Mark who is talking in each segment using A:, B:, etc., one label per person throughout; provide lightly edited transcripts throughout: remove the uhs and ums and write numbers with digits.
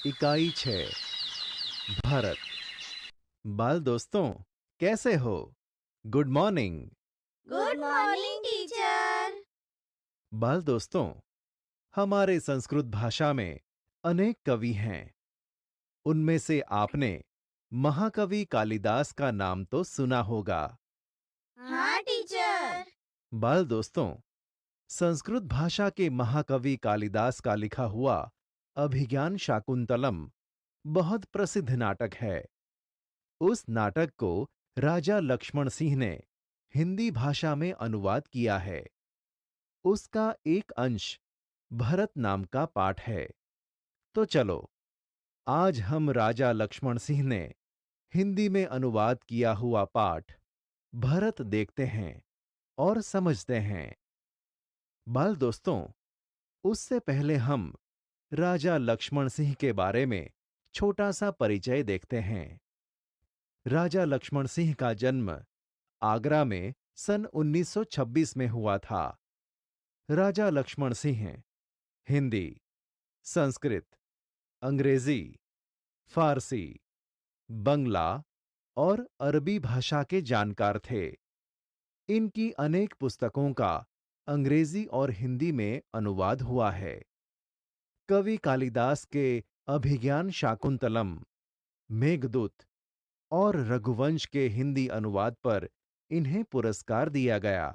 A: इकाई 6 भारत। बाल दोस्तों, कैसे हो? Good morning.
B: Good morning teacher.
A: बाल दोस्तों, हमारे संस्कृत भाषा में अनेक कवि हैं। उनमें से आपने महाकवि कालिदास का नाम तो सुना होगा।
B: हाँ टीचर।
A: बाल दोस्तों, संस्कृत भाषा के महाकवि कालिदास का लिखा हुआ अभिज्ञान शाकुंतलम बहुत प्रसिद्ध नाटक है। उस नाटक को राजा लक्ष्मण सिंह ने हिंदी भाषा में अनुवाद किया है। उसका एक अंश भरत नाम का पाठ है। तो चलो, आज हम राजा लक्ष्मण सिंह ने हिंदी में अनुवाद किया हुआ पाठ भरत देखते हैं और समझते हैं। बाल दोस्तों, उससे पहले हम राजा लक्ष्मण सिंह के बारे में छोटा सा परिचय देखते हैं। राजा लक्ष्मण सिंह का जन्म आगरा में सन 1926 में हुआ था। राजा लक्ष्मण सिंह हिंदी, संस्कृत, अंग्रेजी, फारसी, बंगला और अरबी भाषा के जानकार थे। इनकी अनेक पुस्तकों का अंग्रेजी और हिंदी में अनुवाद हुआ है। कवि कालिदास के अभिज्ञान शाकुंतलम, मेघदूत और रघुवंश के हिंदी अनुवाद पर इन्हें पुरस्कार दिया गया।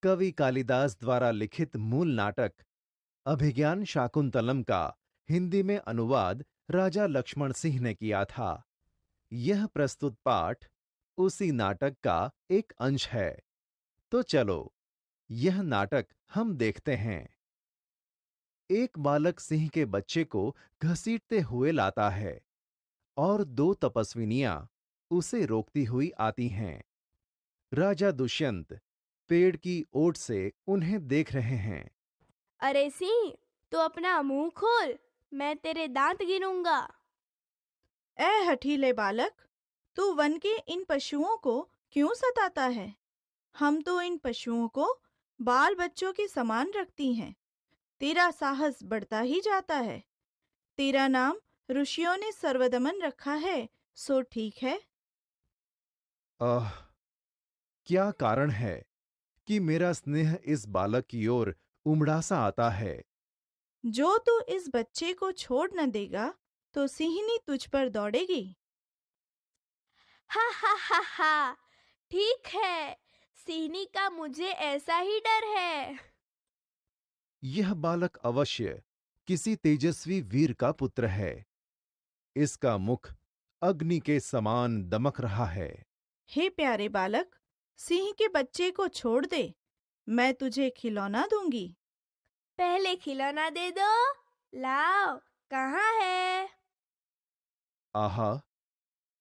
A: कवि कालिदास द्वारा लिखित मूल नाटक अभिज्ञान शाकुंतलम का हिंदी में अनुवाद राजा लक्ष्मण सिंह ने किया था। यह प्रस्तुत पाठ उसी नाटक का एक अंश है। तो चलो, यह नाटक हम देखते हैं। एक बालक सिंह के बच्चे को घसीटते हुए लाता है और दो तपस्विनियां उसे रोकती हुई आती हैं। राजा दुष्यंत पेड़ की ओट से उन्हें देख रहे हैं।
B: अरे सिंह, तू अपना मुंह खोल, मैं तेरे दांत गिनूंगा।
C: ए हठीले बालक, तू वन के इन पशुओं को क्यों सताता है? हम तो इन पशुओं को बाल बच्चों के समान रखती हैं। तेरा साहस बढ़ता ही जाता है। तेरा नाम ऋषियों ने सर्वदमन रखा है, सो ठीक है।
A: आह, क्या कारण है कि मेरा स्नेह इस बालक की ओर उमड़ा सा आता है?
C: जो तू इस बच्चे को छोड़ न देगा तो सिंहनी तुझ पर दौड़ेगी।
B: हा हा हा हा। ठीक है, सिंहनी का मुझे ऐसा ही डर है।
A: यह बालक अवश्य किसी तेजस्वी वीर का पुत्र है। इसका मुख अग्नि के समान दमक रहा है।
C: हे प्यारे बालक, सिंह के बच्चे को छोड़ दे, मैं तुझे खिलौना दूंगी।
B: पहले खिलौना दे दो। लाओ, कहाँ है?
A: आहा,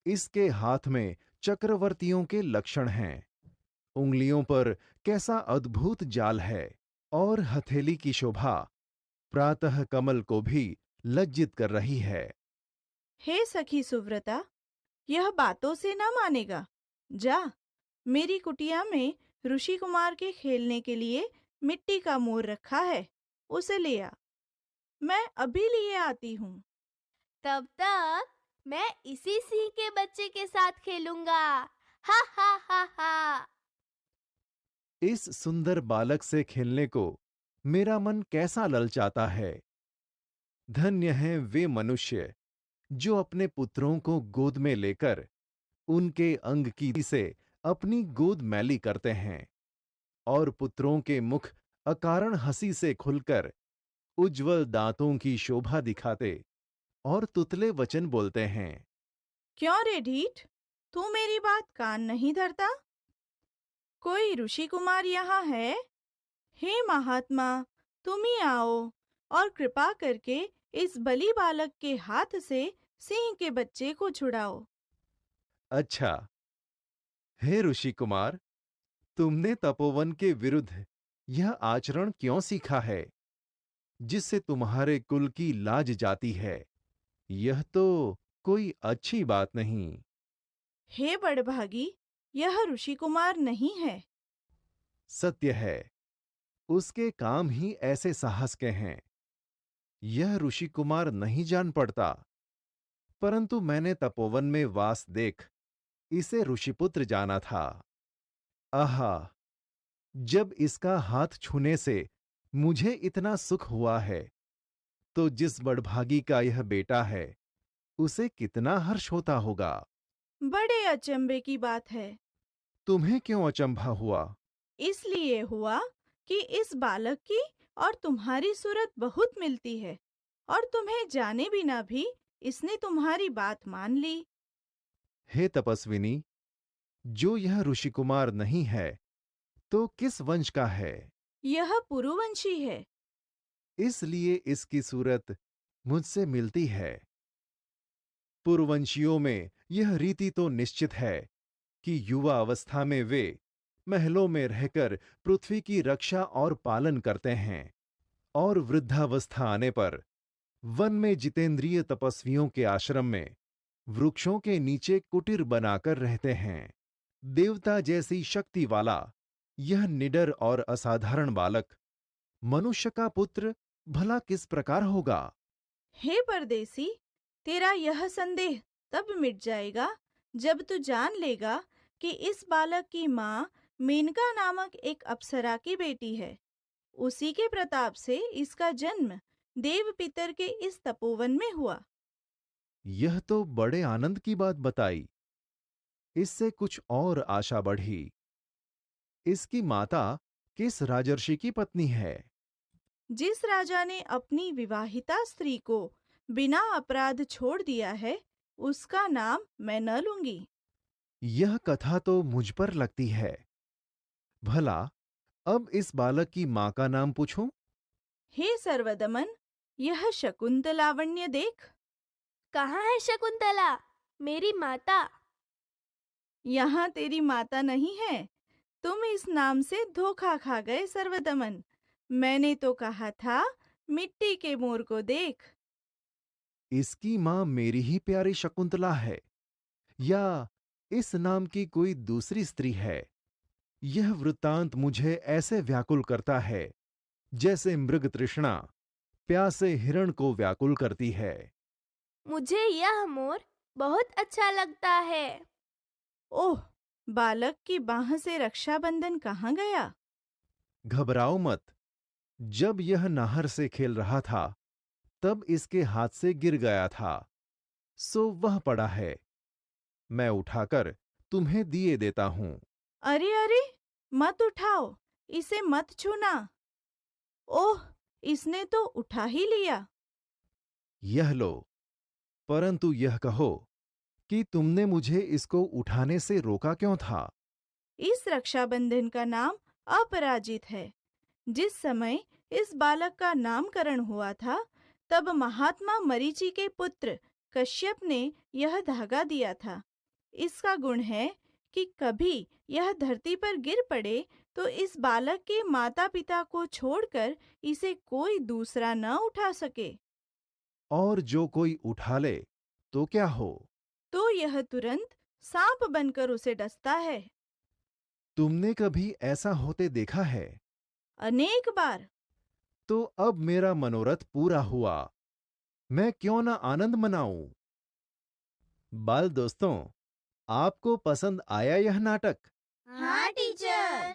A: इसके हाथ में चक्रवर्तियों के लक्षण हैं। उंगलियों पर कैसा अद्भुत जाल है और हथेली की शोभा प्रातः कमल को भी लज्जित कर रही है।
C: हे सखी सुव्रता, यह बातों से न मानेगा। जा, मेरी कुटिया में ऋषि कुमार के खेलने के लिए मिट्टी का मोर रखा है, उसे ले आ। मैं अभी लिए आती हूँ।
B: तब तक मैं इसी सिंह के बच्चे के साथ खेलूंगा। हा हा हा हा।
A: इस सुंदर बालक से खेलने को मेरा मन कैसा ललचाता है। धन्य हैं वे मनुष्य जो अपने पुत्रों को गोद में लेकर उनके अंग की से अपनी गोद मैली करते हैं और पुत्रों के मुख अकारण हंसी से खुलकर उज्जवल दांतों की शोभा दिखाते और तुतले वचन बोलते हैं।
C: क्यों रे ढीठ, तू मेरी बात कान नहीं धरता? कोई ऋषि कुमार यहाँ है? हे महात्मा, तुम ही आओ और कृपा करके इस बलि बालक के हाथ से सिंह के बच्चे को छुड़ाओ।
A: अच्छा, हे ऋषि कुमार, तुमने तपोवन के विरुद्ध यह आचरण क्यों सीखा है जिससे तुम्हारे कुल की लाज जाती है? यह तो कोई अच्छी बात नहीं।
C: हे बड़भागी, यह ऋषि कुमार नहीं है।
A: सत्य है, उसके काम ही ऐसे साहस के हैं। यह ऋषि कुमार नहीं जान पड़ता, परंतु मैंने तपोवन में वास देख इसे ऋषिपुत्र जाना था। आहा, जब इसका हाथ छूने से मुझे इतना सुख हुआ है, तो जिस बड़भागी का यह बेटा है, उसे कितना हर्ष होता होगा।
C: बड़े अचंभे की बात है।
A: तुम्हें क्यों अचंभा हुआ?
C: इसलिए हुआ कि इस बालक की और तुम्हारी सूरत बहुत मिलती है, और तुम्हें जाने बिना भी इसने तुम्हारी बात मान ली।
A: हे तपस्विनी, जो यह ऋषि कुमार नहीं है, तो किस वंश का है?
C: यह पुरुवंशी है।
A: इसलिए इसकी सूरत मुझसे मिलती है। पुरवंशियों में यह रीति तो निश्चित है कि युवा अवस्था में वे महलों में रहकर पृथ्वी की रक्षा और पालन करते हैं, और वृद्धावस्था आने पर वन में जितेंद्रिय तपस्वियों के आश्रम में वृक्षों के नीचे कुटीर बनाकर रहते हैं। देवता जैसी शक्ति वाला यह निडर और असाधारण बालक मनुष्य का पुत्र भला किस प्रकार होगा?
C: हे परदेसी, तेरा यह संदेह तब मिट जाएगा जब तू जान लेगा कि इस बालक की माँ मेनका नामक एक अप्सरा की बेटी है। उसी के प्रताप से इसका जन्म देव पितर के इस तपोवन में हुआ।
A: यह तो बड़े आनंद की बात बताई। इससे कुछ और आशा बढ़ी। इसकी माता किस राजर्षि की पत्नी है?
C: जिस राजा ने अपनी विवाहिता स्त्री को बिना अपराध छोड़ दिया है, उसका नाम मैं न लूंगी।
A: यह कथा तो मुझ पर लगती है। भला अब इस बालक की मां का नाम पूछूं?
C: हे सर्वदमन, यह शकुंतलावण्य देख।
B: कहाँ है शकुंतला, मेरी माता?
C: यहाँ तेरी माता नहीं है। तुम इस नाम से धोखा खा गए सर्वदमन। मैंने तो कहा था, मिट्टी के मोर को देख।
A: इसकी मां मेरी ही प्यारी शकुंतला है, या इस नाम की कोई दूसरी स्त्री है? यह वृत्तांत मुझे ऐसे व्याकुल करता है जैसे मृग तृष्णा प्यासे हिरण को व्याकुल करती है।
B: मुझे यह मोर बहुत अच्छा लगता है।
C: ओह, बालक की बाह से रक्षाबंधन कहाँ गया?
A: घबराओ मत। जब यह नाहर से खेल रहा था, तब इसके हाथ से गिर गया था, सो वह पड़ा है। मैं उठाकर तुम्हें दिए देता हूं।
C: अरे अरे, मत उठाओ, इसे मत छूना। ओह, इसने तो उठा ही लिया।
A: यह लो, परंतु यह कहो कि तुमने मुझे इसको उठाने से रोका क्यों था?
C: इस रक्षाबंधन का नाम अपराजित है। जिस समय इस बालक का नामकरण हुआ था, तब महात्मा मरीचि के पुत्र कश्यप ने यह धागा दिया था। इसका गुण है कि कभी यह धरती पर गिर पड़े तो इस बालक के माता पिता को छोड़कर इसे कोई दूसरा न उठा सके।
A: और जो कोई उठा ले तो क्या हो?
C: तो यह तुरंत सांप बनकर उसे डसता है।
A: तुमने कभी ऐसा होते देखा है?
C: अनेक बार।
A: तो अब मेरा मनोरथ पूरा हुआ। मैं क्यों ना आनंद मनाऊं? बाल दोस्तों, आपको पसंद आया यह नाटक?
B: हाँ टीचर।